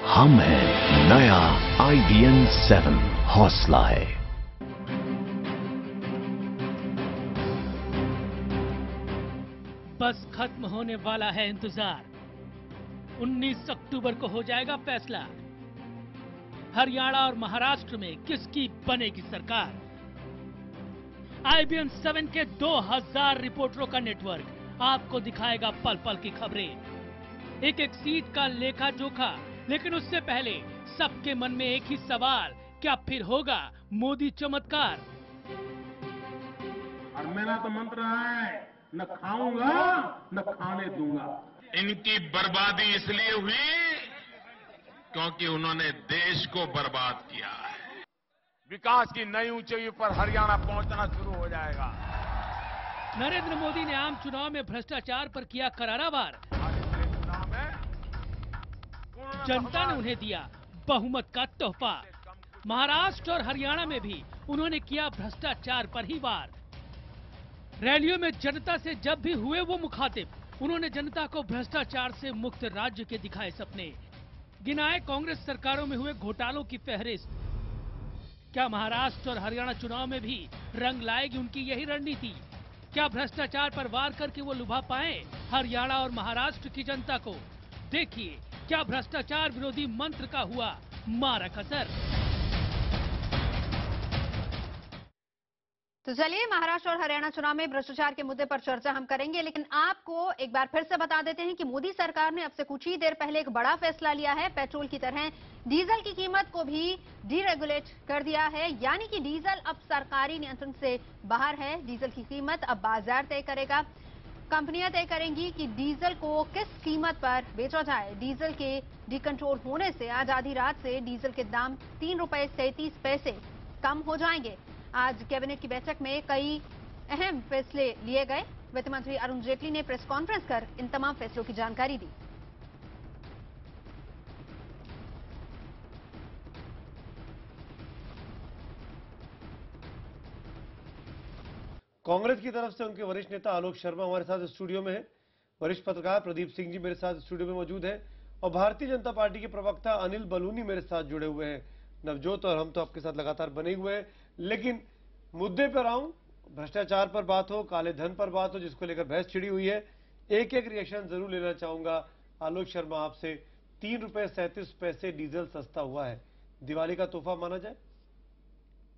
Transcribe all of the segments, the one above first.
हम हैं नया IBM 7 हौसला है। बस खत्म होने वाला है इंतजार। 19 अक्टूबर को हो जाएगा फैसला। हरियाणा और महाराष्ट्र में किसकी बनेगी सरकार। IBM 7 के 2000 रिपोर्टरों का नेटवर्क आपको दिखाएगा पल पल की खबरें, एक एक सीट का लेखा जोखा। लेकिन उससे पहले सबके मन में एक ही सवाल, क्या फिर होगा मोदी चमत्कार। और मेरा तो मंत्र है, न खाऊंगा न खाने दूंगा। इनकी बर्बादी इसलिए हुई क्योंकि उन्होंने देश को बर्बाद किया है। विकास की नई ऊंचाई पर हरियाणा पहुंचना शुरू हो जाएगा। नरेंद्र मोदी ने आम चुनाव में भ्रष्टाचार पर किया करारा वार। जनता ने उन्हें दिया बहुमत का तोहफा। महाराष्ट्र और हरियाणा में भी उन्होंने किया भ्रष्टाचार पर ही वार। रैलियों में जनता से जब भी हुए वो मुखातिब, उन्होंने जनता को भ्रष्टाचार से मुक्त राज्य के दिखाए सपने, गिनाए कांग्रेस सरकारों में हुए घोटालों की फहरिस्त। क्या महाराष्ट्र और हरियाणा चुनाव में भी रंग लाएगी उनकी यही रणनीति। क्या भ्रष्टाचार पर वार करके वो लुभा पाए हरियाणा और महाराष्ट्र की जनता को। देखिए क्या भ्रष्टाचार विरोधी मंत्र का हुआ मारक असर। तो चलिए महाराष्ट्र और हरियाणा चुनाव में भ्रष्टाचार के मुद्दे पर चर्चा हम करेंगे, लेकिन आपको एक बार फिर से बता देते हैं कि मोदी सरकार ने अब से कुछ ही देर पहले एक बड़ा फैसला लिया है। पेट्रोल की तरह डीजल की कीमत को भी डीरेगुलेट कर दिया है, यानी कि डीजल अब सरकारी नियंत्रण से बाहर है। डीजल की कीमत अब बाजार तय करेगा। कंपनियां तय करेंगी कि डीजल को किस कीमत पर बेचा जाए। डीजल के डिकंट्रोल होने से आज आधी रात से डीजल के दाम 3 रुपए 37 पैसे कम हो जाएंगे। आज कैबिनेट की बैठक में कई अहम फैसले लिए गए। वित्त मंत्री अरुण जेटली ने प्रेस कॉन्फ्रेंस कर इन तमाम फैसलों की जानकारी दी। कांग्रेस की तरफ से उनके वरिष्ठ नेता आलोक शर्मा हमारे साथ स्टूडियो में हैं। वरिष्ठ पत्रकार प्रदीप सिंह जी मेरे साथ स्टूडियो में मौजूद हैं और भारतीय जनता पार्टी के प्रवक्ता अनिल बलूनी मेरे साथ जुड़े हुए हैं। नवजोत और हम तो आपके साथ लगातार बने हुए हैं, लेकिन मुद्दे पर आऊं, भ्रष्टाचार पर बात हो, काले धन पर बात हो, जिसको लेकर बहस छिड़ी हुई है, एक एक रिएक्शन जरूर लेना चाहूंगा। आलोक शर्मा आपसे, 3 रुपए 37 पैसे डीजल सस्ता हुआ है, दिवाली का तोहफा माना जाए?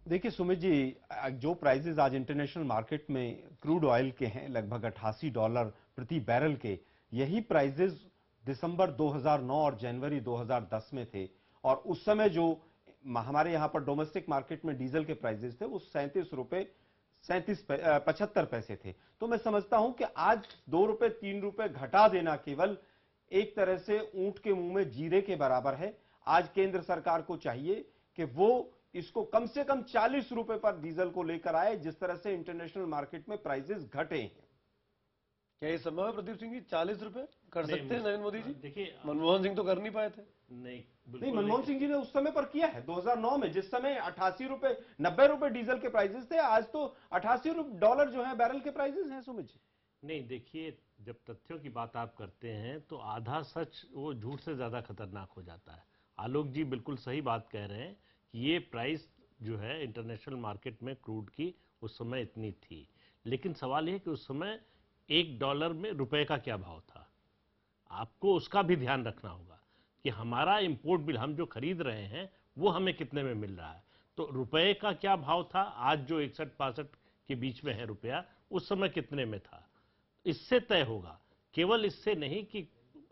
देखिए सुमित जी, जो प्राइसेस आज इंटरनेशनल मार्केट में क्रूड ऑयल के हैं लगभग $88 प्रति बैरल के, यही प्राइसेस दिसंबर 2009 और जनवरी 2010 में थे। और उस समय जो हमारे यहां पर डोमेस्टिक मार्केट में डीजल के प्राइसेस थे वो 37 रुपए 75 पैसे थे। तो मैं समझता हूं कि आज 2 रुपए 3 रुपए घटा देना केवल एक तरह से ऊंट के मुंह में जीरे के बराबर है। आज केंद्र सरकार को चाहिए कि वो इसको कम से कम 40 रुपए पर डीजल को लेकर आए, जिस तरह से इंटरनेशनल मार्केट में प्राइसेस घटे हैं। क्या ये संभव है प्रदीप सिंह जी? 40 रुपए कर सकते हैं नरेंद्र मोदी जी? देखिए मनमोहन सिंह तो कर नहीं पाए थे। नहीं, मनमोहन सिंह जी ने उस समय पर किया है 2009 में, जिस समय 88 रुपए 90 रुपए डीजल के प्राइसेस थे। आज तो $88 जो है बैरल के प्राइसेस हैं सुमित जी। नहीं, देखिए जब तथ्यों की बात आप करते हैं तो आधा सच वो झूठ से ज्यादा खतरनाक हो जाता है। आलोक जी बिल्कुल सही बात कह रहे हैं कि ये प्राइस जो है इंटरनेशनल मार्केट में क्रूड की उस समय इतनी थी, लेकिन सवाल यह कि उस समय $1 में रुपए का क्या भाव था। आपको उसका भी ध्यान रखना होगा कि हमारा इंपोर्ट बिल हम जो खरीद रहे हैं वो हमें कितने में मिल रहा है। तो रुपए का क्या भाव था, आज जो 61-62 के बीच में है रुपया, उस समय कितने में था, इससे तय होगा, केवल इससे नहीं कि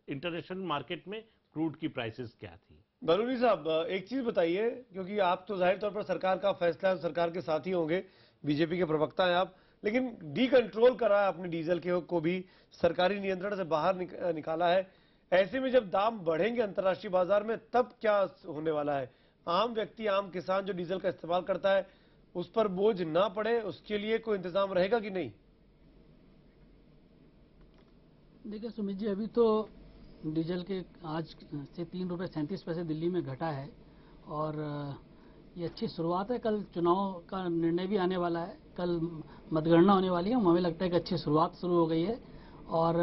इंटरनेशनल मार्केट में क्रूड की प्राइसेस क्या थी। बलूनी साहब, एक चीज बताइए, क्योंकि आप तो जाहिर तौर पर सरकार का फैसला है, सरकार के साथी होंगे, बीजेपी के प्रवक्ता हैं आप, लेकिन डी कंट्रोल करा है अपने डीजल के को भी, सरकारी नियंत्रण से बाहर निकाला है। ऐसे में जब दाम बढ़ेंगे अंतर्राष्ट्रीय बाजार में, तब क्या होने वाला है? आम व्यक्ति, आम किसान जो डीजल का इस्तेमाल करता है, उस पर बोझ ना पड़े, उसके लिए कोई इंतजाम रहेगा कि नहीं? देखिए सुमित जी, अभी तो डीजल के आज से 3 रुपए 37 पैसे दिल्ली में घटा है और ये अच्छी शुरुआत है। कल चुनाव का निर्णय भी आने वाला है, कल मतगणना होने वाली है, हमें लगता है कि अच्छी शुरुआत शुरू हो गई है और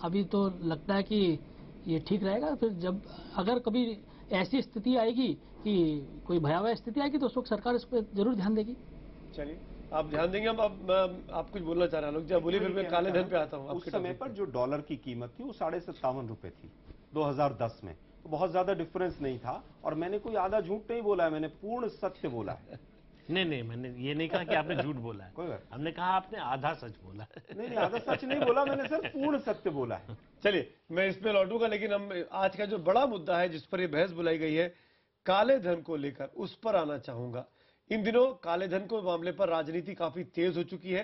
अभी तो लगता है कि ये ठीक रहेगा। फिर जब अगर कभी ऐसी स्थिति आएगी कि कोई भयावह स्थिति आएगी तो उस वक्त सरकार इस पर जरूर ध्यान देगी। चलिए आप ध्यान देंगे। अब आप कुछ बोलना चाह रहे हैं लोग, जब बोलिए, फिर मैं काले धन पे आता हूँ। उस समय पर जो डॉलर की कीमत थी वो 57.5 रुपए थी 2010 में, तो बहुत ज्यादा डिफरेंस नहीं था। और मैंने कोई आधा झूठ नहीं बोला है, मैंने पूर्ण सत्य बोला है। नहीं, मैंने ये नहीं कहा कि आपने झूठ बोला है, कोई बात हमने कहा आपने आधा सच बोला है। नहीं, आधा सच नहीं बोला मैंने, सिर्फ पूर्ण सत्य बोला है। चलिए मैं इसमें लौटूंगा, लेकिन हम आज का जो बड़ा मुद्दा है जिस पर यह बहस बुलाई गई है काले धन को लेकर, उस पर आना चाहूंगा। इन दिनों काले धन को मामले पर राजनीति काफी तेज हो चुकी है।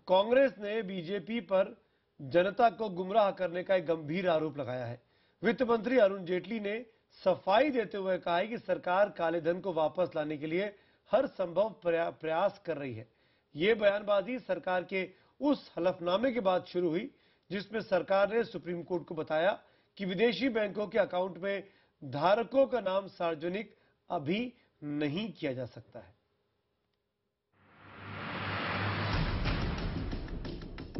कांग्रेस ने बीजेपी पर जनता को गुमराह करने का एक गंभीर आरोप लगाया है। वित्त मंत्री अरुण जेटली ने सफाई देते हुए कहा है कि सरकार काले धन को वापस लाने के लिए हर संभव प्रयास कर रही है। ये बयानबाजी सरकार के उस हलफनामे के बाद शुरू हुई जिसमें सरकार ने सुप्रीम कोर्ट को बताया कि विदेशी बैंकों के अकाउंट में धारकों का नाम सार्वजनिक अभी नहीं किया जा सकता है।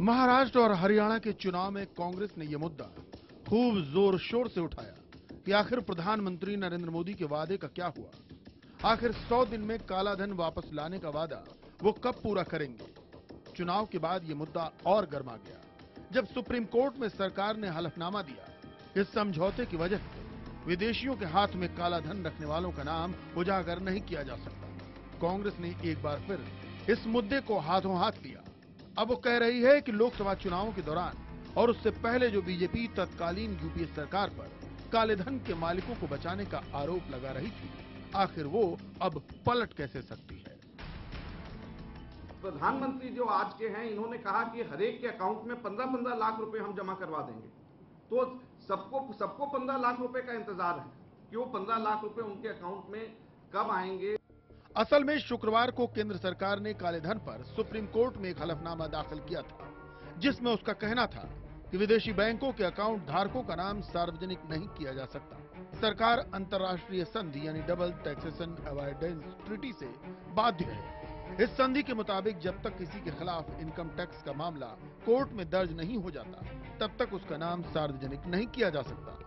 महाराष्ट्र और हरियाणा के चुनाव में कांग्रेस ने यह मुद्दा खूब जोर शोर से उठाया कि आखिर प्रधानमंत्री नरेंद्र मोदी के वादे का क्या हुआ। आखिर 100 दिन में काला धन वापस लाने का वादा वो कब पूरा करेंगे। चुनाव के बाद ये मुद्दा और गर्मा गया जब सुप्रीम कोर्ट में सरकार ने हलफनामा दिया। इस समझौते की वजह से विदेशियों के हाथ में काला धन रखने वालों का नाम उजागर नहीं किया जा सकता। कांग्रेस ने एक बार फिर इस मुद्दे को हाथों हाथ लिया। अब वो कह रही है कि लोकसभा चुनावों के दौरान और उससे पहले जो बीजेपी तत्कालीन यूपीए सरकार पर काले धन के मालिकों को बचाने का आरोप लगा रही थी, आखिर वो अब पलट कैसे सकती है। प्रधानमंत्री जो आज के हैं, इन्होंने कहा कि हरेक के अकाउंट में 15-15 लाख रुपए हम जमा करवा देंगे। तो सबको 15 लाख रुपए का इंतजार है कि वो 15 लाख रुपए उनके अकाउंट में कब आएंगे। असल में शुक्रवार को केंद्र सरकार ने काले धन पर सुप्रीम कोर्ट में एक हलफनामा दाखिल किया था जिसमें उसका कहना था कि विदेशी बैंकों के अकाउंट धारकों का नाम सार्वजनिक नहीं किया जा सकता। सरकार अंतर्राष्ट्रीय संधि यानी डबल टैक्सेशन अवॉइडेंस ट्रीटी से बाध्य है। इस संधि के मुताबिक जब तक किसी के खिलाफ इनकम टैक्स का मामला कोर्ट में दर्ज नहीं हो जाता तब तक उसका नाम सार्वजनिक नहीं किया जा सकता।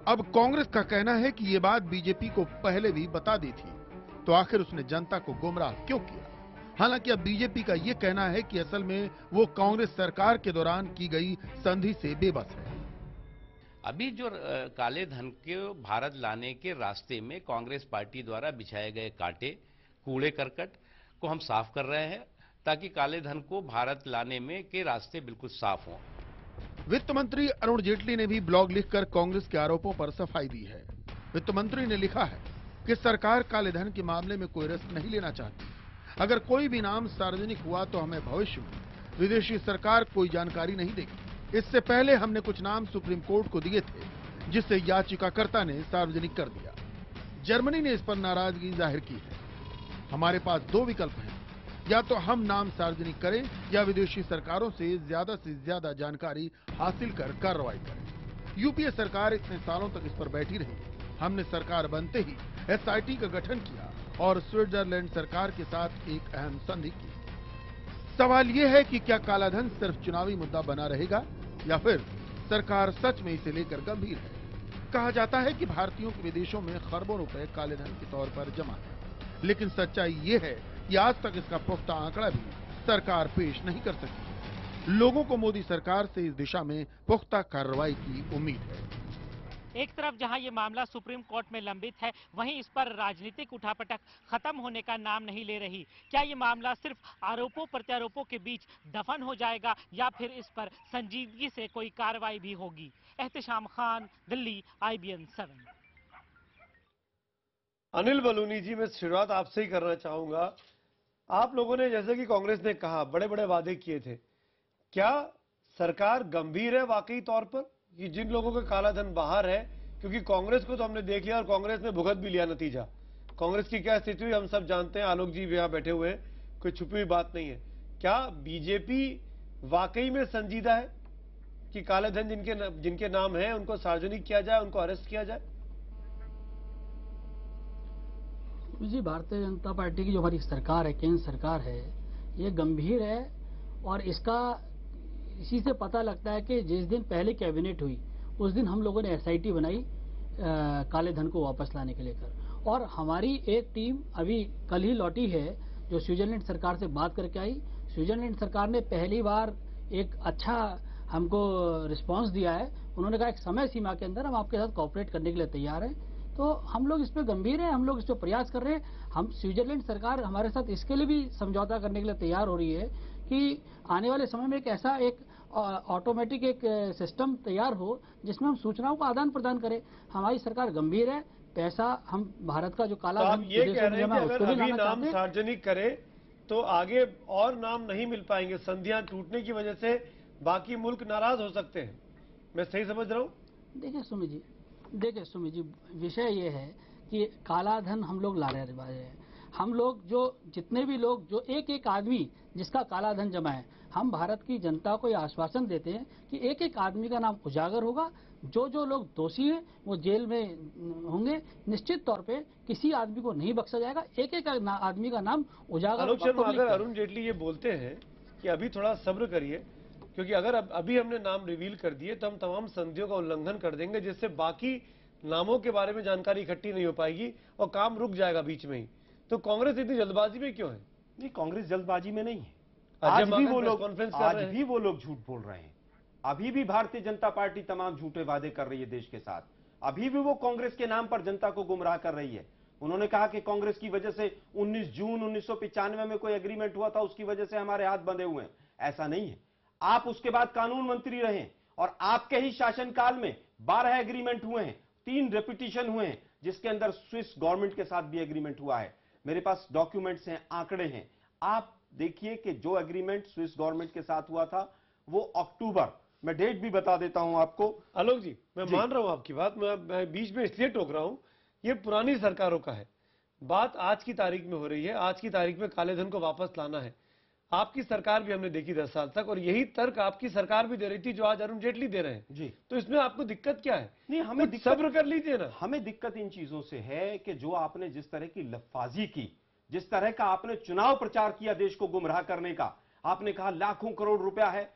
अब कांग्रेस का कहना है कि ये बात बीजेपी को पहले भी बता दी थी, तो आखिर उसने जनता को गुमराह क्यों किया। हालांकि अब बीजेपी का ये कहना है कि असल में वो कांग्रेस सरकार के दौरान की गई संधि से बेबस है। अभी जो काले धन के भारत लाने के रास्ते में कांग्रेस पार्टी द्वारा बिछाए गए कांटे, कूड़े करकट को हम साफ कर रहे हैं ताकि काले धन को भारत लाने में के रास्ते बिल्कुल साफ हों। वित्त मंत्री अरुण जेटली ने भी ब्लॉग लिखकर कांग्रेस के आरोपों पर सफाई दी है। वित्त मंत्री ने लिखा है कि सरकार काले धन के मामले में कोई रिस्क नहीं लेना चाहती। अगर कोई भी नाम सार्वजनिक हुआ तो हमें भविष्य में विदेशी सरकार कोई जानकारी नहीं देगी। इससे पहले हमने कुछ नाम सुप्रीम कोर्ट को दिए थे जिसे याचिकाकर्ता ने सार्वजनिक कर दिया। जर्मनी ने इस पर नाराजगी जाहिर की है। हमारे पास दो विकल्प हैं, या तो हम नाम सार्वजनिक करें या विदेशी सरकारों से ज्यादा जानकारी हासिल कर कार्रवाई करें। यूपीए सरकार इतने सालों तक इस पर बैठी रही। हमने सरकार बनते ही एसआईटी का गठन किया और स्विट्जरलैंड सरकार के साथ एक अहम संधि की। सवाल यह है कि क्या कालाधन सिर्फ चुनावी मुद्दा बना रहेगा या फिर सरकार सच में इसे लेकर गंभीर है। कहा जाता है कि भारतीयों के विदेशों में खरबों रुपए काले धन के तौर पर जमा है, लेकिन सच्चाई ये है कि आज तक इसका पुख्ता आंकड़ा भी सरकार पेश नहीं कर सकी। लोगों को मोदी सरकार से इस दिशा में पुख्ता कार्रवाई की उम्मीद है। एक तरफ जहां ये मामला सुप्रीम कोर्ट में लंबित है, वहीं इस पर राजनीतिक उठापटक खत्म होने का नाम नहीं ले रही। क्या ये मामला सिर्फ आरोपों प्रत्यारोपों के बीच दफन हो जाएगा या फिर इस पर संजीदगी से कोई कार्रवाई भी होगी? एहतिशाम खान, दिल्ली, IBN 7। अनिल बलूनी जी, मैं शुरुआत आपसे ही करना चाहूंगा। आप लोगों ने, जैसे कि कांग्रेस ने कहा, बड़े बड़े वादे किए थे। क्या सरकार गंभीर है वाकई तौर पर कि जिन लोगों का काला धन बाहर है? क्योंकि कांग्रेस को तो हमने देख लिया और कांग्रेस ने भुगत भी लिया नतीजा। कांग्रेस की क्या स्थिति हुई हम सब जानते हैं। आलोक जी भी यहाँ बैठे हुए हैं, कोई छुपी हुई बात नहीं है। क्या बीजेपी वाकई में संजीदा है कि काले धन जिनके नाम है उनको सार्वजनिक किया जाए, उनको अरेस्ट किया जाए? जी, भारतीय जनता पार्टी की जो हमारी सरकार है, केंद्र सरकार है, ये गंभीर है और इसका इसी से पता लगता है कि जिस दिन पहले कैबिनेट हुई उस दिन हम लोगों ने SIT बनाई काले धन को वापस लाने के लेकर, और हमारी एक टीम अभी कल ही लौटी है जो स्विट्जरलैंड सरकार से बात करके आई। स्विट्जरलैंड सरकार ने पहली बार एक अच्छा हमको रिस्पांस दिया है। उन्होंने कहा एक समय सीमा के अंदर हम आपके साथ कोऑपरेट करने के लिए तैयार हैं। तो हम लोग इस पे गंभीर हैं, हम लोग इस पे प्रयास कर रहे हैं। हम स्विट्जरलैंड सरकार हमारे साथ इसके लिए भी समझौता करने के लिए तैयार हो रही है कि आने वाले समय में एक ऐसा एक ऑटोमेटिक एक सिस्टम तैयार हो जिसमें हम सूचनाओं का आदान प्रदान करें। हमारी सरकार गंभीर है, पैसा हम भारत का जो काला धन ये कह रहे हैं कि अगर अभी नाम सार्वजनिक करे तो आगे और नाम नहीं मिल पाएंगे, संधियां टूटने की वजह से बाकी मुल्क नाराज हो सकते हैं। मैं सही समझ रहा हूँ? देखिए सुमित जी, विषय ये है कि काला धन हम लोग ला रहे हैं। हम लोग जो जितने भी लोग जो एक एक आदमी जिसका काला धन जमा है, हम भारत की जनता को यह आश्वासन देते हैं कि एक एक आदमी का नाम उजागर होगा। जो जो लोग दोषी हैं वो जेल में होंगे। निश्चित तौर पे किसी आदमी को नहीं बख्शा जाएगा। एक एक आदमी का नाम उजागर। अगर अरुण जेटली ये बोलते हैं कि अभी थोड़ा सब्र करिए, क्योंकि अगर अभी हमने नाम रिवील कर दिए तो हम तमाम संधियों का उल्लंघन कर देंगे, जिससे बाकी नामों के बारे में जानकारी इकट्ठी नहीं हो पाएगी और काम रुक जाएगा बीच में ही। तो कांग्रेस इतनी जल्दबाजी में क्यों है? नहीं, कांग्रेस जल्दबाजी में नहीं है। आज भी वो लोग झूठ बोल रहे हैं। अभी भी भारतीय जनता पार्टी तमाम झूठे वादे कर रही है देश के साथ। अभी भी वो कांग्रेस के नाम पर जनता को गुमराह कर रही है। उन्होंने कहा कि कांग्रेस की वजह से 19 जून 1995 में कोई एग्रीमेंट हुआ था, उसकी वजह से हमारे हाथ बंधे हुए हैं। ऐसा नहीं है। आप उसके बाद कानून मंत्री रहे और आपके ही शासनकाल में 12 एग्रीमेंट हुए हैं, 3 रेपिटेशन हुए हैं, जिसके अंदर स्विस गवर्नमेंट के साथ भी एग्रीमेंट हुआ है। मेरे पास डॉक्यूमेंट्स हैं, आंकड़े हैं। आप देखिए कि जो एग्रीमेंट स्विस गवर्नमेंट के साथ हुआ था वो अक्टूबर, मैं डेट भी बता देता हूं आपको। आलोक जी, मैं मान रहा हूं आपकी बात, मैं बीच में इसलिए टोक रहा हूं, ये पुरानी सरकारों का है। बात आज की तारीख में हो रही है। आज की तारीख में काले धन को वापस लाना है। आपकी सरकार भी हमने देखी 10 साल तक, और यही तर्क आपकी सरकार भी दे रही थी जो आज अरुण जेटली दे रहे हैं जी। तो इसमें आपको दिक्कत क्या है? नहीं, हमें सब्र कर लीजिए ना। हमें दिक्कत इन चीजों से है कि जो आपने जिस तरह की लफाजी की, जिस तरह का आपने चुनाव प्रचार किया देश को गुमराह करने का, आपने कहा लाखों करोड़ रुपया है,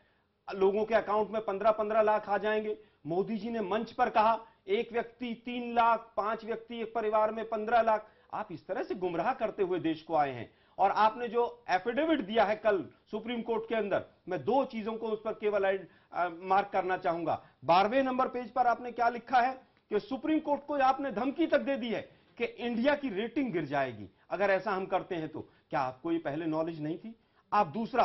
लोगों के अकाउंट में 15-15 लाख आ जाएंगे। मोदी जी ने मंच पर कहा एक व्यक्ति 3 लाख, 5 व्यक्ति एक परिवार में 15 लाख। आप इस तरह से गुमराह करते हुए देश को आए हैं। और आपने जो एफिडेविट दिया है कल सुप्रीम कोर्ट के अंदर, मैं 2 चीजों को उस पर केवल मार्क करना चाहूंगा। 12वें नंबर पेज पर आपने क्या लिखा है कि सुप्रीम कोर्ट को आपने धमकी तक दे दी है कि इंडिया की रेटिंग गिर जाएगी अगर ऐसा हम करते हैं तो। क्या आपको ये पहले नॉलेज नहीं थी? आप दूसरा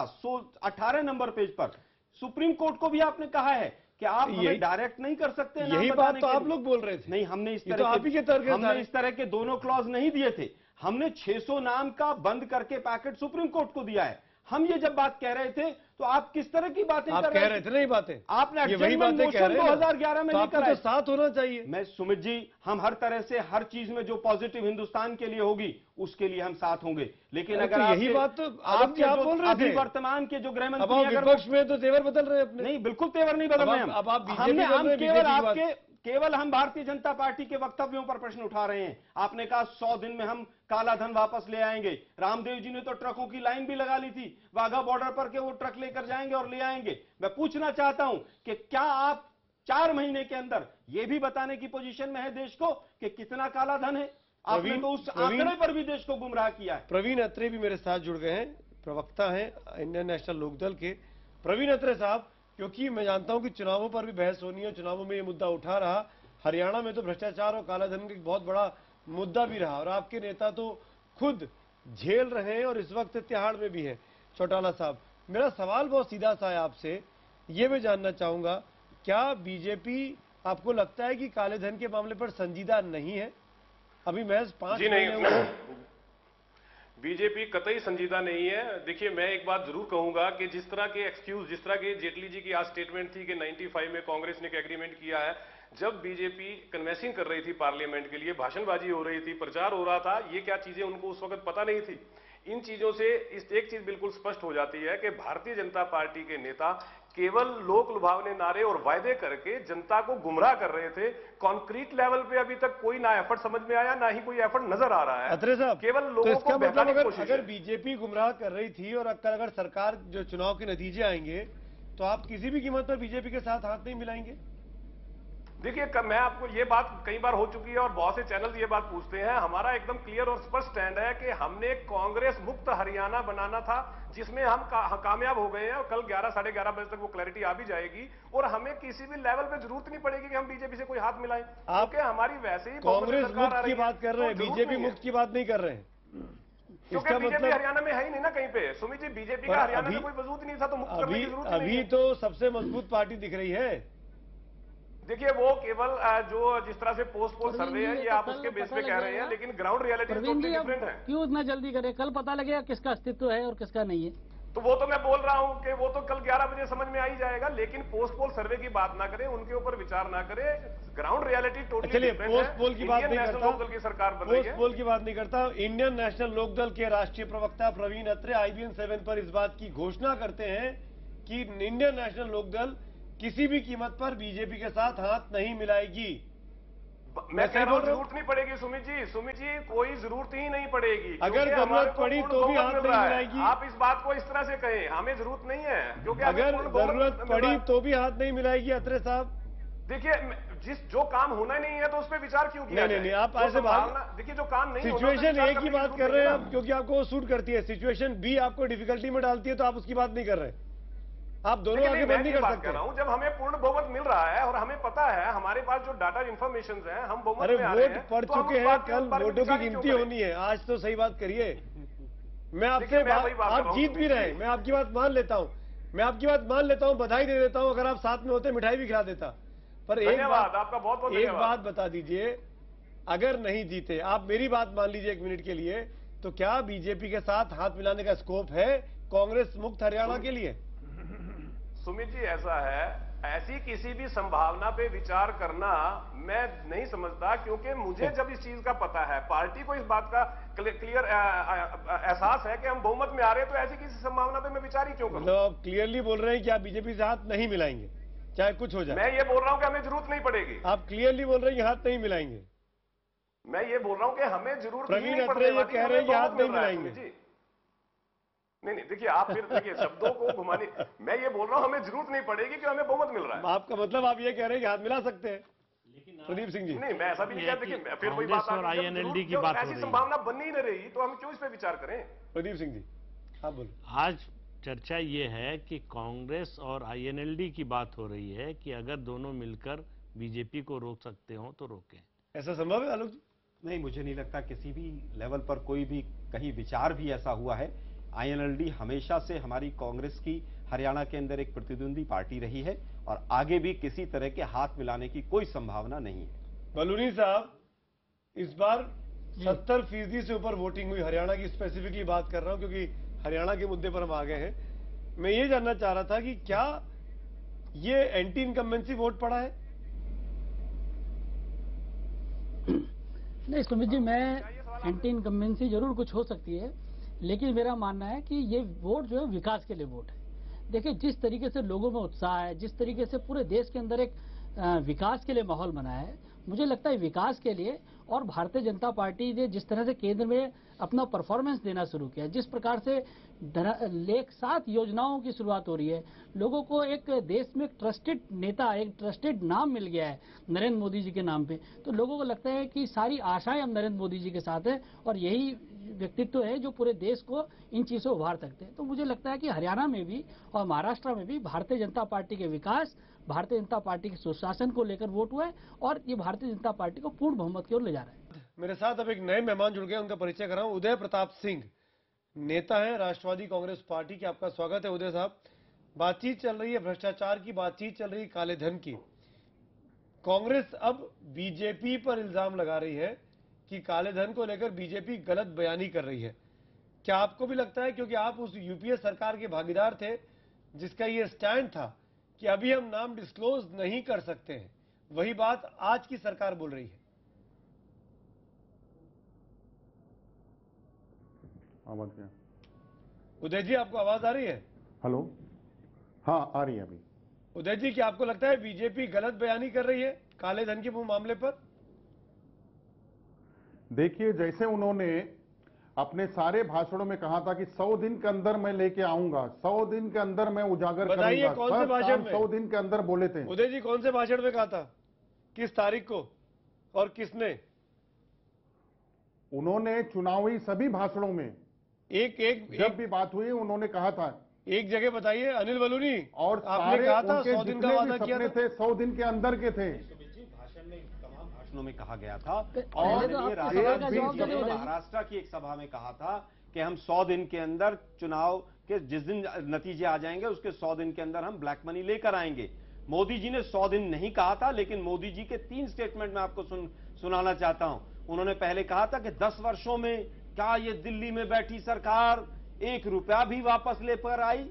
18 नंबर पेज पर सुप्रीम कोर्ट को भी आपने कहा है कि आप हमें डायरेक्ट नहीं कर सकते। यही बात तो आप लोग बोल रहे थे। नहीं, हमने इस तरह के दोनों क्लॉज नहीं दिए थे। हमने 600 नाम का बंद करके पैकेट सुप्रीम कोर्ट को दिया है। हम ये जब बात कह रहे थे तो आप किस तरह की बातें कर रहे थे? नहीं बातें आपने वही बातें कह रहे हैं 2011 में नहीं करा। साथ होना चाहिए। मैं सुमित जी, हम हर तरह से हर चीज में जो पॉजिटिव हिंदुस्तान के लिए होगी उसके लिए हम साथ होंगे। लेकिन अगर यही बात तो आप बोल रहे थे। वर्तमान के जो गृह मंत्री विपक्ष में तो तेवर बदल रहे अपने। नहीं, बिल्कुल तेवर नहीं बदल रहे हम। केवल हम भारतीय जनता पार्टी के वक्तव्यों पर प्रश्न उठा रहे हैं। आपने कहा 100 दिन में हम काला धन वापस ले आएंगे। रामदेव जी ने तो ट्रकों की लाइन भी लगा ली थी वाघा बॉर्डर पर के वो ट्रक लेकर जाएंगे और ले आएंगे। मैं पूछना चाहता हूं कि क्या आप 4 महीने के अंदर यह भी बताने की पोजीशन में है देश को कि कितना काला धन है? आपने तो उस आंकड़े पर भी देश को गुमराह किया है। प्रवीण अत्रे भी मेरे साथ जुड़ गए हैं, प्रवक्ता हैं इंडियन नेशनल लोकदल के। प्रवीण अत्रे साहब, क्योंकि मैं जानता हूं कि चुनावों पर भी बहस होनी है, चुनावों में ये मुद्दा उठा रहा। हरियाणा में तो भ्रष्टाचार और कालाधन का बहुत बड़ा मुद्दा भी रहा और आपके नेता तो खुद झेल रहे हैं और इस वक्त तिहाड़ में भी हैं। चौटाला साहब, मेरा सवाल बहुत सीधा सा है आपसे, ये मैं जानना चाहूंगा, क्या बीजेपी आपको लगता है कि काले धन के मामले पर संजीदा नहीं है? अभी महज 5 महीने हुए। बीजेपी कतई संजीदा नहीं है। देखिए, मैं एक बात जरूर कहूंगा कि जिस तरह के एक्सक्यूज, जिस तरह के जेटली जी की आज स्टेटमेंट थी कि 95 में कांग्रेस ने एक एग्रीमेंट किया है, जब बीजेपी कन्वेंसिंग कर रही थी पार्लियामेंट के लिए, भाषणबाजी हो रही थी, प्रचार हो रहा था, ये क्या चीजें उनको उस वक्त पता नहीं थी। इन चीजों से एक चीज बिल्कुल स्पष्ट हो जाती है कि भारतीय जनता पार्टी के नेता केवल लोक लुभावने नारे और वायदे करके जनता को गुमराह कर रहे थे। कॉन्क्रीट लेवल पे अभी तक कोई ना एफर्ट समझ में आया, ना ही कोई एफर्ट नजर आ रहा है। अत्रे साहब, केवल लोगों को बहकाने की कोशिश है। अगर बीजेपी गुमराह कर रही थी और अगर सरकार जो चुनाव के नतीजे आएंगे तो आप किसी भी कीमत पर बीजेपी के साथ हाथ नहीं मिलाएंगे? देखिए मैं आपको ये बात कई बार हो चुकी है और बहुत से चैनल ये बात पूछते हैं। हमारा एकदम क्लियर और स्पष्ट स्टैंड है कि हमने कांग्रेस मुक्त हरियाणा बनाना था, जिसमें हम कामयाब हो गए हैं और कल 11 साढ़े 11 बजे तक वो क्लैरिटी आ भी जाएगी और हमें किसी भी लेवल पे जरूरत नहीं पड़ेगी कि हम बीजेपी से कोई हाथ मिलाएं, क्योंकि हमारी वैसे ही कांग्रेस मुक्त की बात कर रहे हैं, बीजेपी मुक्त की बात नहीं कर रहे हैं, क्योंकि बीजेपी हरियाणा में है ही नहीं ना कहीं पे। सुमित जी, बीजेपी का हरियाणा में कोई वजूद नहीं था, तो मुक्त करने की जरूरत नहीं है। अभी तो सबसे मजबूत पार्टी दिख रही है। देखिए वो केवल जो जिस तरह से पोस्ट पोल सर्वे है ये आप उसके बेस पे कह रहे हैं, लेकिन ग्राउंड रियलिटी टोटली डिफरेंट है। क्यों इतना जल्दी करें? कल पता लगेगा किसका अस्तित्व है और किसका नहीं है। तो वो तो मैं बोल रहा हूं कि वो तो कल 11 बजे समझ में आ ही जाएगा, लेकिन पोस्ट पोल सर्वे की बात ना करें, उनके ऊपर विचार ना करें। ग्राउंड रियलिटी टोटली डिफरेंट है। पोस्ट पोल की बात नहीं करता, लोकदल की सरकार बन रही है। पोस्ट पोल की बात नहीं करता। इंडियन नेशनल लोकदल के राष्ट्रीय प्रवक्ता प्रवीण अत्रे IBN 7 पर इस बात की घोषणा करते हैं कि इंडियन नेशनल लोकदल किसी भी कीमत पर बीजेपी के साथ हाथ नहीं मिलाएगी। मैं कह रहा हूं जरूरत नहीं पड़ेगी सुमित जी, कोई जरूरत ही नहीं पड़ेगी। अगर जरूरत पड़ी तो भी हाथ नहीं मिलाएगी। आप इस बात को इस तरह से कहें, हमें जरूरत नहीं है, क्योंकि अगर जरूरत पड़ी तो भी हाथ नहीं मिलाएगी अत्रे साहब। देखिए जो काम होना नहीं है तो उस पर विचार क्यों किया? नहीं, आप ऐसे बात, देखिए जो काम नहीं, सिचुएशन ए की बात कर रहे हैं आप, क्योंकि आपको सूट करती है। सिचुएशन बी आपको डिफिकल्टी में डालती है, तो आप उसकी बात नहीं कर रहे। आप दोनों आगे बंद नहीं कर सकते। जब हमें पूर्ण बहुमत मिल रहा है और हमें पता है, हमारे पास जो डाटा इन्फॉर्मेशन है, हम बहुमत में आ रहे हैं। वोट पड़ चुके हैं, कल वोटों की गिनती होनी है। आज तो सही बात करिए। मैं आपसे आप जीत भी रहे, मैं आपकी बात मान लेता हूँ, बधाई दे देता हूँ। अगर आप साथ में होते मिठाई भी खिला देता। पर एक बात बता दीजिए, अगर नहीं जीते, आप मेरी बात मान लीजिए 1 मिनट के लिए, तो क्या बीजेपी के साथ हाथ मिलाने का स्कोप है कांग्रेस मुक्त हरियाणा के लिए? सुमित जी, ऐसा है, ऐसी किसी भी संभावना पे विचार करना मैं नहीं समझता, क्योंकि मुझे जब इस चीज का पता है, पार्टी को इस बात का क्लियर एहसास है कि हम बहुमत में आ रहे हैं, तो ऐसी किसी संभावना पे मैं विचार ही क्यों करूं? मतलब क्लियरली बोल रहे हैं कि आप बीजेपी से हाथ नहीं मिलाएंगे चाहे कुछ हो जाए। मैं ये बोल रहा हूं कि हमें जरूरत नहीं पड़ेगी। आप क्लियरली बोल रहे हैं कि हाथ नहीं मिलाएंगे। मैं ये बोल रहा हूं कि हमें जरूरत नहीं प्रवीण अत्रे ये कह रहे हैं कि हाथ नहीं मिलाएंगे। नहीं, देखिए आप फिर देखिए शब्दों को घुमाने। मैं ये बोल रहा हूं हमें जरूरत नहीं पड़ेगी कि हमें बहुमत मिल रहा है। आपका मतलब आप ये कह रहे हैं कि हाथ मिला सकते हैं? प्रदीप सिंह जी, नहीं, मैं ऐसा भी नहीं कहता। देखिए फिर वही बात, INLD की बात, ऐसी संभावना बन ही नहीं रही, तो हम क्यों इस पे विचार करें? प्रदीप सिंह जी आप बोलो। आज चर्चा ये है कि कांग्रेस और INLD की बात हो रही है कि अगर दोनों मिलकर बीजेपी को रोक सकते हो तो रोकें। ऐसा संभव है आलोक जी? नहीं, मुझे नहीं लगता किसी भी लेवल पर कोई भी कहीं विचार भी ऐसा हुआ है। INLD हमेशा से हमारी कांग्रेस की हरियाणा के अंदर एक प्रतिद्वंदी पार्टी रही है और आगे भी किसी तरह के हाथ मिलाने की कोई संभावना नहीं है। बलूनी साहब, इस बार 70% से ऊपर वोटिंग हुई। हरियाणा की स्पेसिफिकली बात कर रहा हूं, क्योंकि हरियाणा के मुद्दे पर हम आ गए हैं। मैं ये जानना चाह रहा था कि क्या ये एंटी इनकम्बेंसी वोट पड़ा है? नहीं सुमित जी, मैं एंटी इनकम्बेंसी जरूर कुछ हो सकती है, लेकिन मेरा मानना है कि ये वोट जो है विकास के लिए वोट है। देखिए, जिस तरीके से लोगों में उत्साह है, जिस तरीके से पूरे देश के अंदर एक विकास के लिए माहौल बना है, मुझे लगता है विकास के लिए, और भारतीय जनता पार्टी ने जिस तरह से केंद्र में अपना परफॉर्मेंस देना शुरू किया, जिस प्रकार से एक साथ योजनाओं की शुरुआत हो रही है, लोगों को एक देश में एक ट्रस्टेड नेता, एक ट्रस्टेड नाम मिल गया है नरेंद्र मोदी जी के नाम पे, तो लोगों को लगता है कि सारी आशाएं अब नरेंद्र मोदी जी के साथ है और यही व्यक्तित्व है जो पूरे देश को इन चीजों से उभार सकते हैं। तो मुझे लगता है कि हरियाणा में भी और महाराष्ट्र में भी भारतीय जनता पार्टी के विकास, भारतीय जनता पार्टी के सुशासन को लेकर वोट हुआ है और ये भारतीय जनता पार्टी को पूर्ण बहुमत की ओर ले जा रहा है। मेरे साथ अब एक नए मेहमान जुड़ गए, उनका परिचय कराऊं। उदय प्रताप सिंह नेता है राष्ट्रवादी कांग्रेस पार्टी के। आपका स्वागत है उदय साहब। बातचीत चल रही है भ्रष्टाचार की, बातचीत चल रही है काले धन की। कांग्रेस अब बीजेपी पर इल्जाम लगा रही है कि काले धन को लेकर बीजेपी गलत बयानी कर रही है। क्या आपको भी लगता है, क्योंकि आप उस यूपीए सरकार के भागीदार थे जिसका ये स्टैंड था कि अभी हम नाम डिस्क्लोज नहीं कर सकते हैं, वही बात आज की सरकार बोल रही है? उदय जी, आपको आवाज आ रही है? हेलो, हाँ आ रही है अभी। उदय जी, क्या आपको लगता है बीजेपी गलत बयानी कर रही है काले धन के मामले पर? देखिए, जैसे उन्होंने अपने सारे भाषणों में कहा था कि 100 दिन के अंदर मैं लेके आऊंगा, 100 दिन के अंदर मैं उजागर करूंगा। बताइए कौन से भाषण में? 100 दिन के अंदर बोले थे। उदय जी, कौन से भाषण में कहा था? किस तारीख को और किसने? उन्होंने चुनावी सभी भाषणों में जब भी बात हुई उन्होंने कहा था। एक जगह बताइए अनिल बलूनी। और आपने कहा था 100 दिन का वादा किया थे, 100 दिन के अंदर के थे। भाषण में तमाम भाषणों में कहा गया था। और महाराष्ट्र की एक सभा में कहा था कि हम 100 दिन के अंदर चुनाव के जिस दिन नतीजे आ जाएंगे उसके 100 दिन के अंदर हम ब्लैक मनी लेकर आएंगे। मोदी जी ने 100 दिन नहीं कहा था, लेकिन मोदी जी के 3 स्टेटमेंट मैं आपको सुनाना चाहता हूं। उन्होंने पहले कहा था कि 10 वर्षों में क्या ये दिल्ली में बैठी सरकार 1 रुपया भी वापस लेकर आई?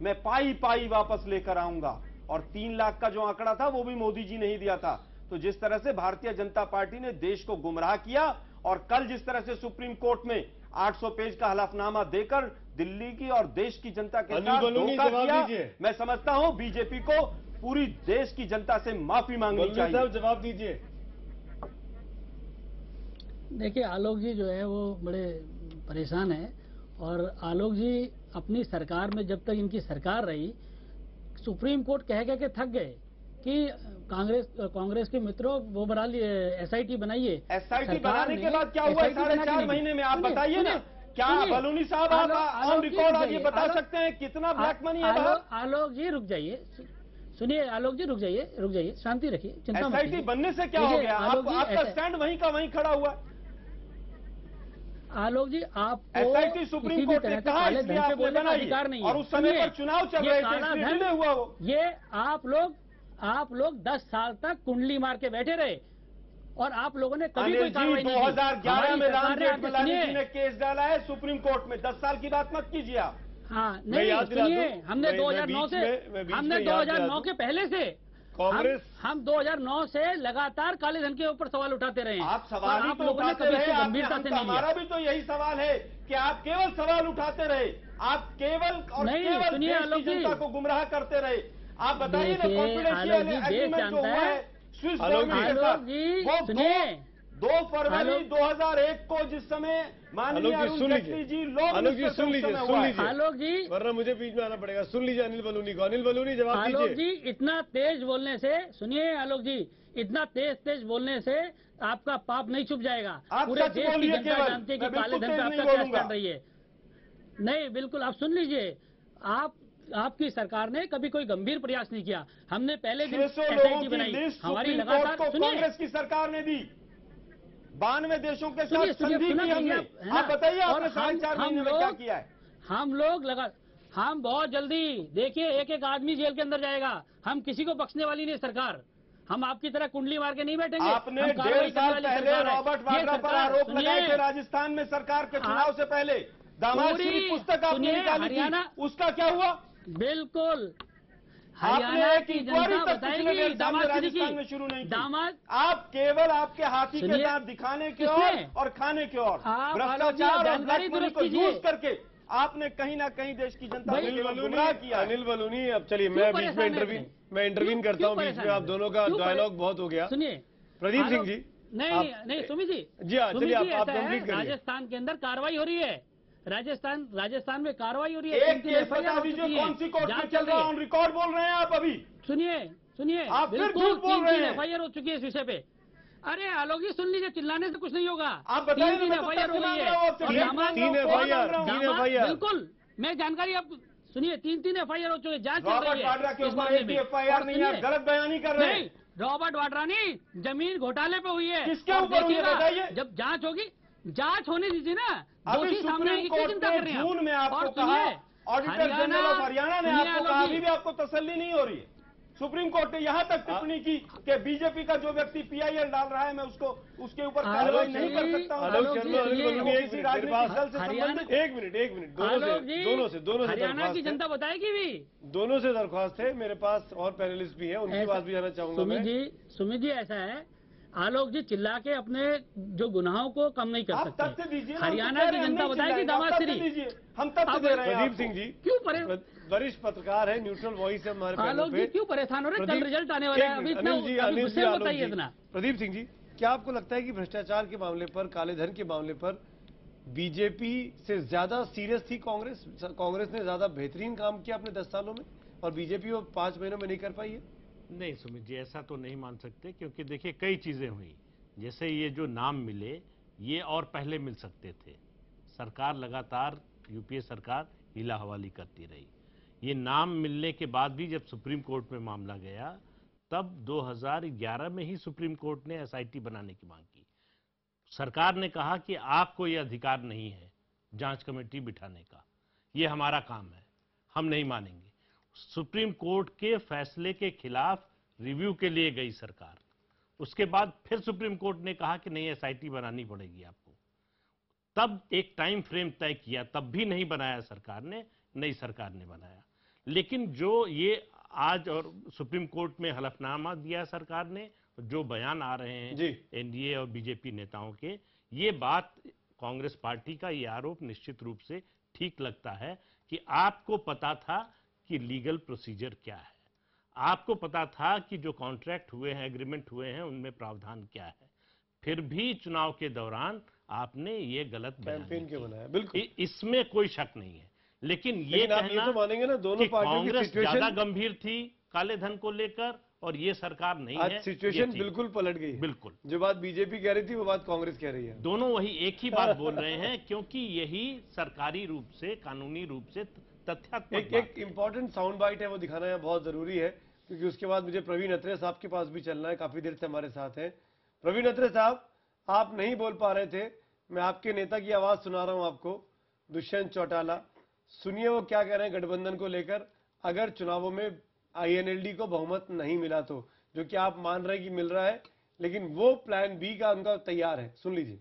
मैं पाई पाई वापस लेकर आऊंगा। और 3 लाख का जो आंकड़ा था वो भी मोदी जी ने ही दिया था। तो जिस तरह से भारतीय जनता पार्टी ने देश को गुमराह किया और कल जिस तरह से सुप्रीम कोर्ट में 800 पेज का हलफनामा देकर दिल्ली की और देश की जनता के साथ धोखा किया, मैं समझता हूं बीजेपी को पूरी देश की जनता से माफी मांगनी चाहिए। साहब जवाब दीजिए। देखिए आलोक जी जो है वो बड़े परेशान है और आलोक जी अपनी सरकार में जब तक इनकी सरकार रही सुप्रीम कोर्ट कह के थक गए कि कांग्रेस के मित्रों वो बना लिए एसआईटी बनाइए। एसआईटी बनाने के बाद क्या हुआ 4.5 महीने में? आप बताइए ना, क्या बलूनी साहब आप ऑन रिकॉर्ड आज ये बता सकते हैं कितना ब्लैक मनी है बाहर? आलोक जी रुक जाइए, सुनिए आलोक जी रुक जाइए, शांति रखिए, चिंता मत कीजिए। एसआईटी बनने से क्या हो गया? आपका स्टैंड वहीं का वहीं खड़ा हुआ। आलोक जी आपको एसआईटी सुप्रीम कोर्ट ने कहा इसलिए आपने बनाई और उस समय पर चुनाव चल रहे थे इसलिए हुआ वो। ये आप लोग 10 साल तक कुंडली मार के बैठे रहे और आप लोगों ने कभी कोई कार्रवाई नहीं की। 2011 में राम जेठमलानी जी ने केस डाला है सुप्रीम कोर्ट में। 10 साल की बात मत कीजिए आप। हाँ नहीं सुनिए, हमने 2009 के पहले से कांग्रेस हम 2009 से लगातार काले धन के ऊपर सवाल उठाते रहे हैं। आप सवाल ही तो उठाते रहे, गंभीरता से नहीं। हमारा भी तो यही सवाल है कि आप केवल सवाल उठाते रहे, आप केवल और केवल देश की जनता को गुमराह करते रहे। आप बताइए ना कॉन्फिडेंशियल एग्रीमेंट जो हुआ है स्विस गवर्नमेंट के साथ, 2 फरवरी 2001 को जिस समय माननीय अरुण जेटली जी आलोक जी सुन लीजिए आलोक जी, वरना मुझे बीच में आना पड़ेगा। सुन लीजिए अनिल बलूनी को। अनिल बलूनी जवाब दीजिए। आलोक जी इतना तेज बोलने से, सुनिए आलोक जी इतना तेज बोलने से आपका पाप नहीं छुप जाएगा। पूरे देश की जनता जानती है कि काले धन पे आपका क्या स्टैंड रही है। नहीं बिल्कुल, आप सुन लीजिए, आपकी सरकार ने कभी कोई गंभीर प्रयास नहीं किया। हमने पहले दिन एसआईटी बनाई, हमारी लगातार कांग्रेस की सरकार ने दी। 92 देशों के साथ संधि की हमने। आप बताइए आपने 4.5 महीने में क्या किया है? हम बहुत जल्दी, देखिए एक आदमी जेल के अंदर जाएगा। हम किसी को बख्शने वाली नहीं सरकार। हम आपकी तरह कुंडली मार के नहीं बैठेंगे। आपने 1.5 साल पहले रॉबर्ट वाड्रा पर आरोप लगाए थे राजस्थान में सरकार के चुनाव से पहले। दामाश्री पुस्तक आपने निकाली थी, उसका क्या हुआ? बिल्कुल हरियाणा की जनता बताएगी दामाश्री की शुरू नहीं की। दामाद आप केवल आपके हाथी के दांत दिखाने के और खाने के और भ्रष्टाचार और ब्लैक मनी को यूज करके आपने कहीं ना कहीं देश की जनता को गुमराह किया। अनिल बलूनी अब चलिए मैं बीच में इंटरवीन करता हूँ बीच में। आप दोनों का डायलॉग बहुत हो गया। सुनिए प्रदीप सिंह जी। नहीं सुमित जी हाँ चलिए आप कंप्लीट करिए। राजस्थान के अंदर कार्रवाई हो रही है। राजस्थान में कार्रवाई हो रही है। एक केस बता दीजिए कौन सी कोर्ट में चल रहा है? ऑन रिकॉर्ड बोल रहे हैं आप अभी। सुनिए आप फिर झूठ बोल रहे हैं। एफआईआर हो चुकी है इस विषय पे। अरे आलोक जी सुन लीजिए, चिल्लाने से कुछ नहीं होगा। आप बताइए 3 एफआईआर हो रही है। बिल्कुल मैं जानकारी आप सुनिए, 3 एफआईआर हो चुके हैं, जांच चल रही है। एफआईआर नहीं, आप गलत बयानी कर रहे हैं। रॉबर्ट वाड्रा नहीं, जमीन घोटाले पे हुई है। किसके ऊपर हुई है बताइए? जब जांच होगी, जांच होने दीजिए ना। अभी सुप्रीम कोर्ट ने जून में आपको कहा, ऑडिटर जनरल ऑफ हरियाणा ने आपको कहा, अभी भी आपको तसल्ली नहीं हो रही है। सुप्रीम कोर्ट ने यहां तक टिप्पणी की कि बीजेपी का जो व्यक्ति पीआईएल डाल रहा है मैं उसके ऊपर कार्रवाई नहीं कर सकता हूं। किसी राजनीतिक दल से संबंधित एक मिनट दोनों से हरियाणा की जनता बताएगी भी। दोनों से दरख्वास्त है, मेरे पास और पैनलिस्ट भी है, उनकी बात भी जाना चाहूंगा। सुमित जी ऐसा है, आलोक जी चिल्ला के अपने जो गुनाहों को कम नहीं कर सकते। हरियाणा की जनता बताएगी दामाश्री। हम तथ्य दे रहे हैं। प्रदीप सिंह जी क्यों वरिष्ठ पत्रकार है, न्यूट्रल वॉइस है हमारे पैनल पे। आलोक जी क्यों परेशान हो रहे? कल रिजल्ट आने वाला है। अभी बताइए इतना। प्रदीप सिंह जी क्या आपको लगता है कि भ्रष्टाचार के मामले पर, काले धन के मामले पर बीजेपी से ज्यादा सीरियस थी कांग्रेस ने ज्यादा बेहतरीन काम किया अपने 10 सालों में और बीजेपी वो 5 महीनों में नहीं कर पाई है? नहीं सुमित जी, ऐसा तो नहीं मान सकते, क्योंकि देखिए कई चीजें हुई। जैसे ये जो नाम मिले, ये और पहले मिल सकते थे। सरकार लगातार, यूपीए सरकार हीला हवाली करती रही। ये नाम मिलने के बाद भी जब सुप्रीम कोर्ट में मामला गया, तब 2011 में ही सुप्रीम कोर्ट ने एसआईटी बनाने की मांग की। सरकार ने कहा कि आपको ये अधिकार नहीं है जांच कमेटी बिठाने का, ये हमारा काम है, हम नहीं मानेंगे। सुप्रीम कोर्ट के फैसले के खिलाफ रिव्यू के लिए गई सरकार। उसके बाद फिर सुप्रीम कोर्ट ने कहा कि नहीं, एसआईटी बनानी पड़ेगी आपको। तब एक टाइम फ्रेम तय किया, तब भी नहीं बनाया सरकार ने, नई सरकार ने बनाया। लेकिन जो ये आज और सुप्रीम कोर्ट में हलफनामा दिया सरकार ने, जो बयान आ रहे हैं एनडीए और बीजेपी नेताओं के, ये बात कांग्रेस पार्टी का ये आरोप निश्चित रूप से ठीक लगता है कि आपको पता था कि लीगल प्रोसीजर क्या है, आपको पता था कि जो कॉन्ट्रैक्ट हुए हैं, एग्रीमेंट हुए हैं, उनमें प्रावधान क्या है, फिर भी चुनाव के दौरान आपने ये गलत कैंपेन क्यों बनाया? बिल्कुल, इसमें कोई शक नहीं है। लेकिन ये कहना तो मानेंगे ना, दोनों पार्टियों की कांग्रेस सिचुएशन ज्यादा गंभीर थी काले धन को लेकर और ये सरकार नहीं है, आज सिचुएशन बिल्कुल पलट गई है। बिल्कुल, जो बात बीजेपी कह रही थी वो बात कांग्रेस कह रही है। दोनों वही एक ही बात बोल रहे हैं, क्योंकि यही सरकारी रूप से, कानूनी रूप से तथ्यात्मक एक इंपॉर्टेंट साउंड बाइट है, वो दिखाना यहाँ बहुत जरूरी है, क्योंकि उसके बाद मुझे प्रवीण अत्रे साहब के पास भी चलना है, काफी देर से हमारे साथ हैं। प्रवीण अत्रे साहब, आप नहीं बोल पा रहे थे, मैं आपके नेता की आवाज सुना रहा हूं आपको, दुष्यंत चौटाला। सुनिए वो क्या कह रहे हैं गठबंधन को लेकर, अगर चुनावों में आईएनएलडी को बहुमत नहीं मिला तो, जो कि आप मान रहे हैं कि मिल रहा है, लेकिन वो प्लान बी का उनका तैयार है। सुन लीजिए।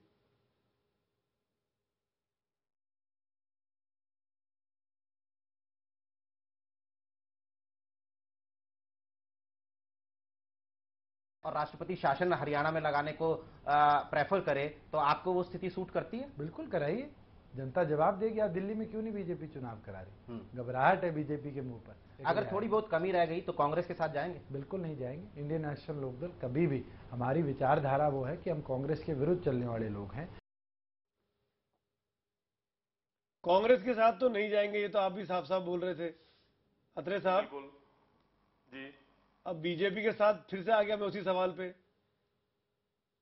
और राष्ट्रपति शासन हरियाणा में लगाने को प्रेफर करे, तो आपको वो स्थिति सूट करती है? बिल्कुल कराइए, जनता जवाब देगी। आप दिल्ली में क्यों नहीं बीजेपी चुनाव करा रही? घबराहट है बीजेपी के मुंह पर। अगर थोड़ी बहुत कमी रह गई तो कांग्रेस के साथ जाएंगे? बिल्कुल नहीं जाएंगे। इंडियन नेशनल लोकदल कभी भी, हमारी विचारधारा वो है कि हम कांग्रेस के विरुद्ध चलने वाले लोग हैं। कांग्रेस के साथ तो नहीं जाएंगे, ये तो आप भी साफ साफ बोल रहे थे अत्रे साहब। बिल्कुल जी। अब बीजेपी के साथ फिर से आ गया मैं उसी सवाल पे।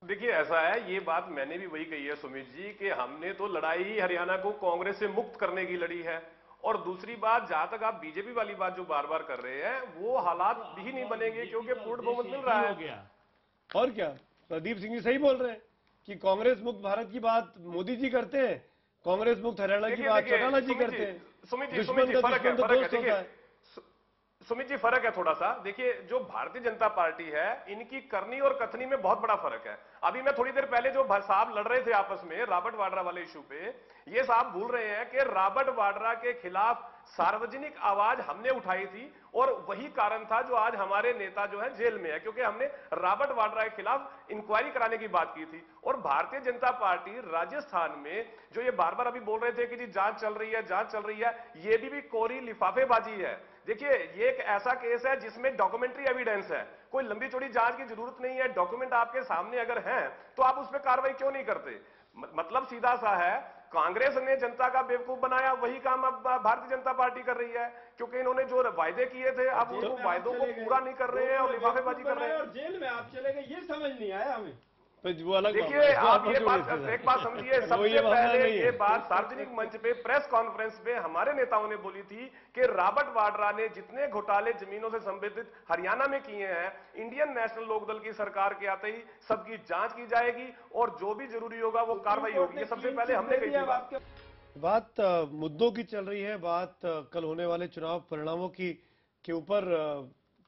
देखिए ऐसा है, ये बात मैंने भी वही कही है सुमित जी, कि हमने तो लड़ाई ही हरियाणा को कांग्रेस से मुक्त करने की लड़ी है। और दूसरी बात, जहां तक आप बीजेपी वाली बात जो बार बार कर रहे हैं, वो हालात भी नहीं बनेंगे क्योंकि पूर्ण बहुमत मिल रहा है। और क्या, प्रदीप सिंह जी सही बोल रहे हैं कि कांग्रेस मुक्त भारत की बात मोदी जी करते हैं, कांग्रेस मुक्त हरियाणा की बात चौटाला जी करते हैं। सुमित जी फर्क है। सुमित जी फर्क है थोड़ा सा। देखिए, जो भारतीय जनता पार्टी है, इनकी करनी और कथनी में बहुत बड़ा फर्क है। अभी मैं थोड़ी देर पहले जो साहब लड़ रहे थे आपस में रॉबर्ट वाड्रा वाले इशू पे, ये साहब भूल रहे हैं कि रॉबर्ट वाड्रा के खिलाफ सार्वजनिक आवाज हमने उठाई थी और वही कारण था जो आज हमारे नेता जो है जेल में है, क्योंकि हमने रॉबर्ट वाड्रा के खिलाफ इंक्वायरी कराने की बात की थी। और भारतीय जनता पार्टी राजस्थान में जो ये बार बार अभी बोल रहे थे कि जी जांच चल रही है, जांच चल रही है, ये भी कोरी लिफाफेबाजी है। देखिए, ये एक ऐसा केस है जिसमें डॉक्यूमेंट्री एविडेंस है, कोई लंबी चौड़ी जांच की जरूरत नहीं है। डॉक्यूमेंट आपके सामने अगर हैं तो आप उस पर कार्रवाई क्यों नहीं करते? मतलब सीधा सा है, कांग्रेस ने जनता का बेवकूफ बनाया, वही काम अब भारतीय जनता पार्टी कर रही है, क्योंकि इन्होंने जो वायदे किए थे अब उन वायदों को पूरा नहीं कर रहे हैं और लिफाफेबाजी कर रहे हैं। और जेल में आप चले गए, ये समझ नहीं आया हमें। देखिए, आप ये बात, एक बात समझिए, सबसे पहले ये बात सार्वजनिक मंच पे प्रेस कॉन्फ्रेंस पे हमारे नेताओं ने बोली थी कि रॉबर्ट वाड्रा ने जितने घोटाले जमीनों से संबंधित हरियाणा में किए हैं, इंडियन नेशनल लोकदल की सरकार के आते ही सबकी जांच की जाएगी और जो भी जरूरी होगा वो कार्रवाई होगी। ये सबसे पहले हमने कही थी। बात मुद्दों की चल रही है, बात कल होने वाले चुनाव परिणामों की के ऊपर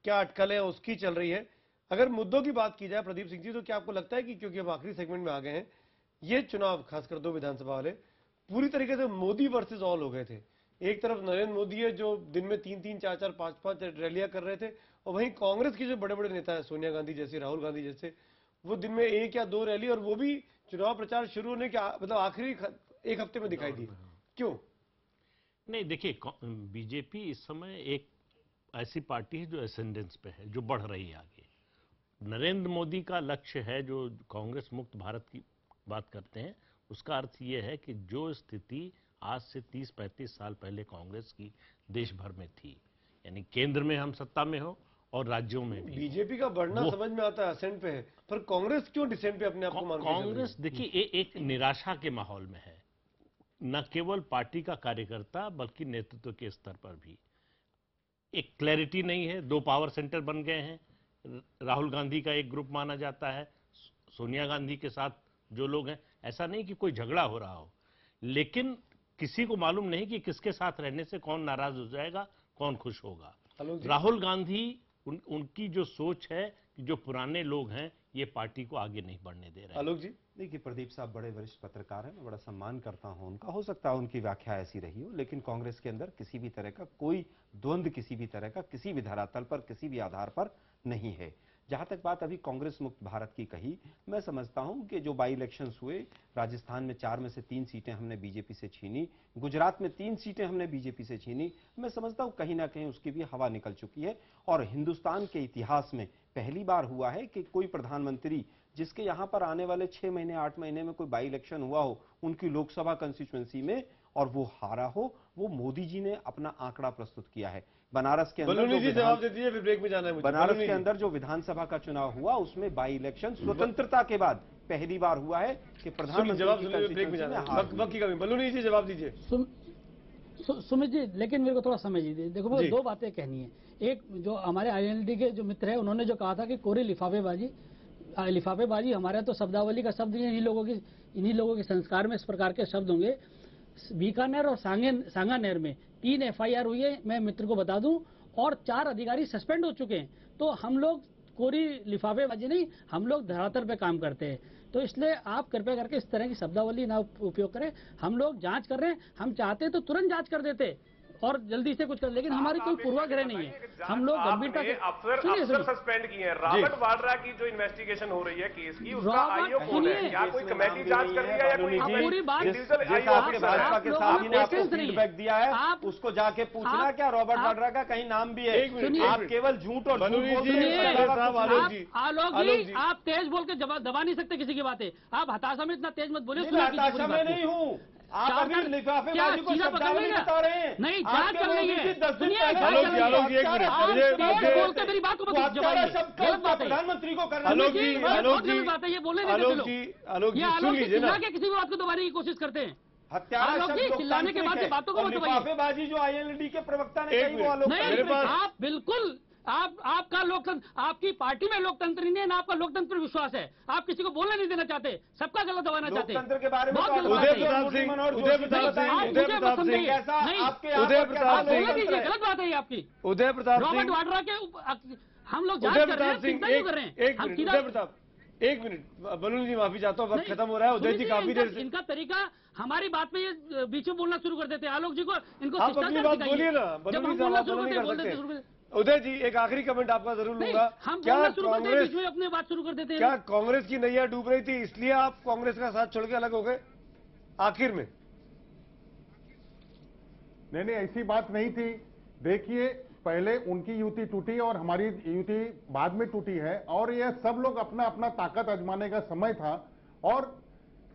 क्या अटकलें हैं उसकी चल रही है। अगर मुद्दों की बात की जाए प्रदीप सिंह जी, तो क्या आपको लगता है कि क्योंकि हम आखिरी सेगमेंट में आ गए हैं, ये चुनाव खासकर 2 विधानसभा वाले पूरी तरीके से मोदी वर्सेस ऑल हो गए थे? एक तरफ नरेंद्र मोदी है जो दिन में 3-3, 4-4, 5-5 रैलियां कर रहे थे, और वहीं कांग्रेस के जो बड़े बड़े नेता है, सोनिया गांधी जैसे, राहुल गांधी जैसे, वो दिन में 1 या 2 रैली, और वो भी चुनाव प्रचार शुरू होने के मतलब आखिरी 1 हफ्ते में दिखाई दी। क्यों? नहीं, देखिए, बीजेपी इस समय एक ऐसी पार्टी है जो एसेंडेंस पे है, जो बढ़ रही है आगे। नरेंद्र मोदी का लक्ष्य है, जो कांग्रेस मुक्त भारत की बात करते हैं, उसका अर्थ ये है कि जो स्थिति आज से 30-35 साल पहले कांग्रेस की देश भर में थी, यानी केंद्र में हम सत्ता में हो और राज्यों में भी। बीजेपी का बढ़ना समझ में आता है, असेंट पे है, पर कांग्रेस क्यों डिसेंट पे अपने आप को मान रही है? कांग्रेस देखिए एक निराशा के माहौल में है, न केवल पार्टी का कार्यकर्ता बल्कि नेतृत्व के स्तर पर भी एक क्लैरिटी नहीं है। 2 पावर सेंटर बन गए हैं। राहुल गांधी का एक ग्रुप माना जाता है, सोनिया गांधी के साथ जो लोग हैं, ऐसा नहीं कि कोई झगड़ा हो रहा हो, लेकिन किसी को मालूम नहीं कि किसके साथ रहने से कौन नाराज हो जाएगा, कौन खुश होगा। राहुल गांधी उनकी जो सोच है कि जो पुराने लोग हैं ये पार्टी को आगे नहीं बढ़ने दे रहे। आलोक जी, देखिए प्रदीप साहब बड़े वरिष्ठ पत्रकार हैं, मैं बड़ा सम्मान करता हूं उनका, हो सकता है उनकी व्याख्या ऐसी रही हो, लेकिन कांग्रेस के अंदर किसी भी तरह का कोई द्वंद्व, किसी भी तरह का किसी भी धरातल पर, किसी भी आधार पर नहीं है। जहां तक बात अभी कांग्रेस मुक्त भारत की कही, मैं समझता हूं कि जो बाई इलेक्शंस हुए, राजस्थान में 4 में से 3 सीटें हमने बीजेपी से छीनी, गुजरात में 3 सीटें हमने बीजेपी से छीनी, मैं समझता हूं कहीं ना कहीं उसकी भी हवा निकल चुकी है। और हिंदुस्तान के इतिहास में पहली बार हुआ है कि कोई प्रधानमंत्री जिसके यहां पर आने वाले 6 महीने 8 महीने में कोई बाई इलेक्शन हुआ हो उनकी लोकसभा कंस्टिट्यूएंसी में और वो हारा हो, वो मोदी जी ने अपना आंकड़ा प्रस्तुत किया है। बनारस के अंदर जवाब दे दीजिए, ब्रेक में जाना है मुझे। बनारस के अंदर जो विधानसभा का चुनाव हुआ उसमें बाई इलेक्शन स्वतंत्रता के बाद पहली बार हुआ है कि प्रधानमंत्री जवाब दीजिए। सुमित जी, लेकिन मेरे को थोड़ा समझ लीजिए, देखो मुझे 2 बातें कहनी है। एक, जो हमारे आईएनएलडी के जो मित्र है उन्होंने जो कहा था कि कोरी लिफाफेबाजी हमारे तो शब्दावली का शब्द इन्हीं लोगों के संस्कार में इस प्रकार के शब्द होंगे। बीकानेर और सांगानेर में 3 FIR हुई है, मैं मित्र को बता दूं, और 4 अधिकारी सस्पेंड हो चुके हैं। तो हम लोग कोरी लिफाफेबाजी नहीं, हम लोग धरातल पे काम करते हैं। तो इसलिए आप कृपया करके इस तरह की शब्दावली ना उपयोग करें। हम लोग जांच कर रहे हैं, हम चाहते तो तुरंत जांच कर देते और जल्दी से कुछ कर, लेकिन हमारी कोई पूर्वाग्रह नहीं है। हम लोग गंभीरता से अफसर सस्पेंड किए हैं। रॉबर्ट वाड्रा की जो इन्वेस्टिगेशन हो रही है केस की, उसका आईओ कौन है? क्या कोई कमेटी जांच कर रही है या कोई पूरी बात भाजपा के साथ आपको फीडबैक दिया है, उसको जाके पूछना क्या रॉबर्ट वाड्रा का कहीं नाम भी है? आप केवल झूठ और आलोक जी, आप तेज बोल के दबा नहीं सकते किसी की बातें। आप हताशा में इतना तेज मत बोलिए। हताशा में नहीं हूँ, आप अभी लिफाफेबाजी को शब्दावली बता रहे हैं। नहीं, जांच कर रही है। मेरी बात को प्रधानमंत्री को करना। बात है ये बोले किसी भी बात को दबाने की कोशिश करते हैं। हत्यारा चिल्लाने के बाद बातों को लिफाफेबाजी जो आईएनएलडी के प्रवक्ता ने कही वो आप बिल्कुल आपका लोकतंत्र, आपकी पार्टी में लोकतंत्र नहीं है ना, आपका लोकतंत्र पर विश्वास है। आप किसी को बोलने नहीं देना चाहते, सबका गला दबाना चाहते हैं। लोकतंत्र के बारे में गलत बात है आपकी। उदय प्रताप रॉबर्ट वाड्रा के हम लोग जांच कर रहे हैं, चिंता क्यों कर रहे हैं? एक मिनट बलून जी, माफी चाहता हूँ, वक्त खत्म हो रहा है। उदय जी काफी देर से इनका तरीका हमारी बात में ये बीच में बोलना शुरू कर देते हैं। आलोक जी को इनको आप अपनी बात बोलिए ना, जब हम बोलना शुरू करते हैं। उदय जी, एक आखिरी कमेंट आपका जरूर लूंगा। क्या कांग्रेस अपने बात शुरू कर देते हैं? क्या कांग्रेस की नैया डूब रही थी इसलिए आप कांग्रेस का साथ छोड़ के अलग हो गए आखिर में? नहीं, ऐसी बात नहीं थी। देखिए, पहले उनकी युति टूटी और हमारी युति बाद में टूटी है, और यह सब लोग अपना अपना ताकत आजमाने का समय था, और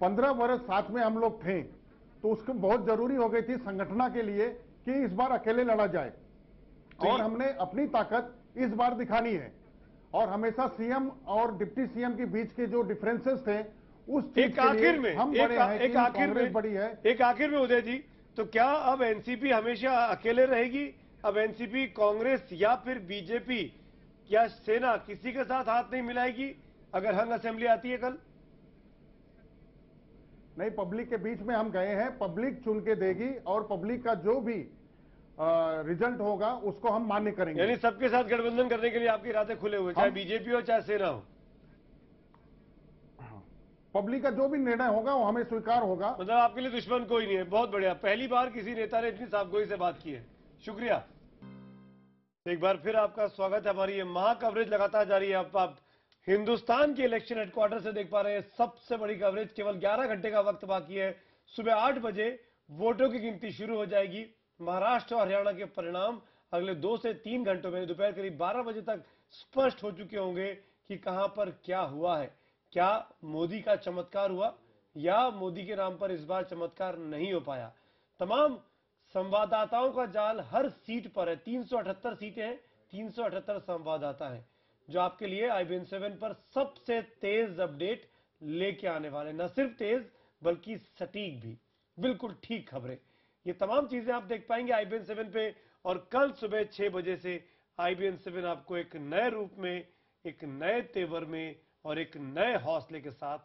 15 वर्ष साथ में हम लोग थे, तो उसको बहुत जरूरी हो गई थी संगठना के लिए कि इस बार अकेले लड़ा जाए, और हमने अपनी ताकत इस बार दिखानी है। और हमेशा सीएम और डिप्टी सीएम के बीच के जो डिफरेंसेस थे उस एक आखिर में हम बड़े हैं, एक आखिर में बड़ी है। एक आखिर में उदय जी, तो क्या अब एनसीपी हमेशा अकेले रहेगी? अब एनसीपी कांग्रेस या फिर बीजेपी या सेना किसी के साथ हाथ नहीं मिलाएगी अगर हंग असेंबली आती है कल? नहीं, पब्लिक के बीच में हम गए हैं, पब्लिक चुन के देगी, और पब्लिक का जो भी रिजल्ट होगा उसको हम मान्य करेंगे। यानी सबके साथ गठबंधन करने के लिए आपके रास्ते खुले हुए, चाहे बीजेपी हो चाहे सेना हो। पब्लिक का जो भी निर्णय होगा वो हमें स्वीकार होगा। मतलब आपके लिए दुश्मन कोई नहीं है। बहुत बढ़िया, पहली बार किसी नेता ने इतनी साफगोई से बात की है, शुक्रिया। एक बार फिर आपका स्वागत है। हमारी ये महा कवरेज लगातार जारी है। आप हिंदुस्तान के इलेक्शन हेडक्वार्टर से देख पा रहे हैं सबसे बड़ी कवरेज। केवल 11 घंटे का वक्त बाकी है। सुबह 8 बजे वोटों की गिनती शुरू हो जाएगी। महाराष्ट्र और हरियाणा के परिणाम अगले 2 से 3 घंटों में दोपहर करीब 12 बजे तक स्पष्ट हो चुके होंगे कि कहां पर क्या हुआ है। क्या मोदी का चमत्कार हुआ या मोदी के नाम पर इस बार चमत्कार नहीं हो पाया? तमाम संवाददाताओं का जाल हर सीट पर है। 378 सीटें हैं, 378 संवाददाता हैं जो आपके लिए IBN 7 पर सबसे तेज अपडेट लेके आने वाले। न सिर्फ तेज बल्कि सटीक भी, बिल्कुल ठीक खबरें। ये तमाम चीजें आप देख पाएंगे IBN 7 पे। और कल सुबह 6 बजे से IBN 7 आपको एक नए रूप में, एक नए तेवर में और एक नए हौसले के साथ